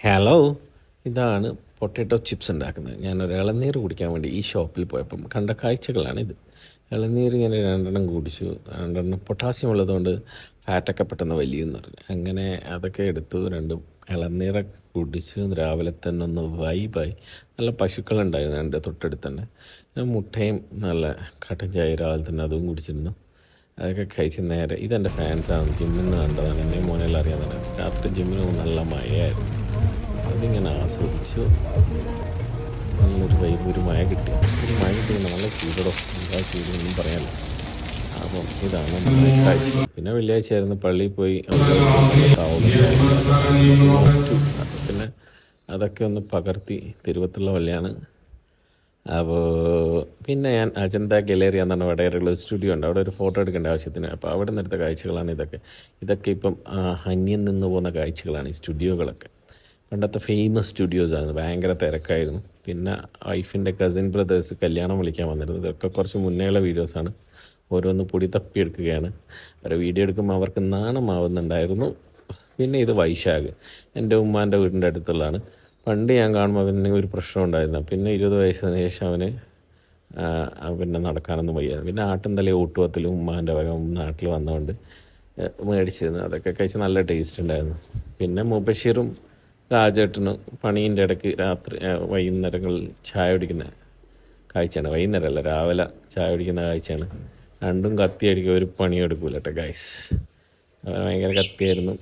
Hello, ഇതാണ് potato chips ഉണ്ടാക്കുന്നത്. ഞാനൊരു ഇളനീർ കുടിക്കാൻ വേണ്ടി ഈ ഷോപ്പിൽ പോയപ്പം കണ്ട കാഴ്ചകളാണിത്. ഇളനീർ ഇങ്ങനെ രണ്ടെണ്ണം കുടിച്ചു. രണ്ടെണ്ണം പൊട്ടാസ്യം ഉള്ളതുകൊണ്ട് ഫാറ്റൊക്കെ പെട്ടെന്ന് വലിയെന്ന് പറഞ്ഞു. അങ്ങനെ അതൊക്കെ എടുത്തു. രണ്ടും ഇളനീരൊക്കെ കുടിച്ചു. രാവിലെ തന്നെ ഒന്ന് വൈബായി. നല്ല പശുക്കളുണ്ടായിരുന്നു എൻ്റെ തൊട്ടടുത്ത് തന്നെ. മുട്ടയും നല്ല കട്ടൻ ചായ രാവിലെ തന്നെ അതും കുടിച്ചിരുന്നു. അതൊക്കെ കഴിച്ച് നേരെ ഇതെൻ്റെ ഫാൻസാണ്. ജിമ്മിൽ നിന്ന് കണ്ടതാണ്. എന്നെ മോനെല്ലാം അറിയാതാണ്. രാത്രി ജിമ്മിന് നല്ല മഴയായിരുന്നു. അതിങ്ങനെ ആസ്വദിച്ചു. നല്ലൊരു വൈബ്, ഒരു മഴ കിട്ടി. നല്ല ചൂടോ, എന്താ ചൂടൊന്നും പറയാനില്ല. അപ്പം ഇതാണ് നമ്മുടെ കാഴ്ച. പിന്നെ വെള്ളിയാഴ്ച ആയിരുന്നു, പള്ളിയിൽ പോയി പിന്നെ അതൊക്കെ ഒന്ന് പകർത്തി. തിരുവത്തുള്ള പള്ളിയാണ്. അപ്പോൾ പിന്നെ ഞാൻ അജന്ത ഗലേറിയ എന്നാണ് വടകരയുള്ള ഒരു സ്റ്റുഡിയോ ഉണ്ട്. അവിടെ ഒരു ഫോട്ടോ എടുക്കേണ്ട ആവശ്യത്തിന്. അപ്പോൾ അവിടെ നിന്ന് എടുത്ത കാഴ്ചകളാണ് ഇതൊക്കെ ഇപ്പം അന്യം നിന്ന് പോകുന്ന കാഴ്ചകളാണ് ഈ സ്റ്റുഡിയോകളൊക്കെ. പണ്ടത്തെ ഫേമസ് സ്റ്റുഡിയോസായിരുന്നു. ഭയങ്കര തിരക്കായിരുന്നു. പിന്നെ വൈഫിൻ്റെ കസിൻ ബ്രദേഴ്സ് കല്യാണം വിളിക്കാൻ വന്നിരുന്നു. ഇതൊക്കെ കുറച്ച് മുന്നേയുള്ള വീഡിയോസാണ്. ഓരോന്ന് പൊടി തപ്പിയെടുക്കുകയാണ്. അവരെ വീഡിയോ എടുക്കുമ്പോൾ അവർക്ക് നാണമാവുന്നുണ്ടായിരുന്നു. പിന്നെ ഇത് വൈശാഖ്, എൻ്റെ ഉമ്മാൻ്റെ വീടിൻ്റെ അടുത്തുള്ളതാണ്. പണ്ട് ഞാൻ കാണുമ്പോൾ അവന് ഒരു പ്രശ്നം ഉണ്ടായിരുന്നു. പിന്നെ 20 വയസ്സിന് ശേഷം അവന് പിന്നെ നടക്കാനൊന്നും വയ്യായിരുന്നു. പിന്നെ ആട്ടിൻതല ഊട്ടുവത്തിലും ഉമ്മാൻ്റെ വക നാട്ടിൽ വന്നതുകൊണ്ട് മേടിച്ചിരുന്നു. അതൊക്കെ കഴിച്ച് നല്ല ടേസ്റ്റ് ഉണ്ടായിരുന്നു. പിന്നെ മുബഷീറും രാജേട്ടനും പണീൻ്റെ ഇടയ്ക്ക് രാത്രി വൈകുന്നേരങ്ങളിൽ ചായ കുടിക്കുന്ന കാഴ്ചയാണ്. വൈകുന്നേരമല്ല, രാവിലെ ചായ കുടിക്കുന്ന കാഴ്ചയാണ്. രണ്ടും കത്തി അടിക്കുക, ഒരു പണിയെടുക്കൂല കേട്ടോ ഗൈസ്. ഭയങ്കര കത്തിയായിരുന്നു.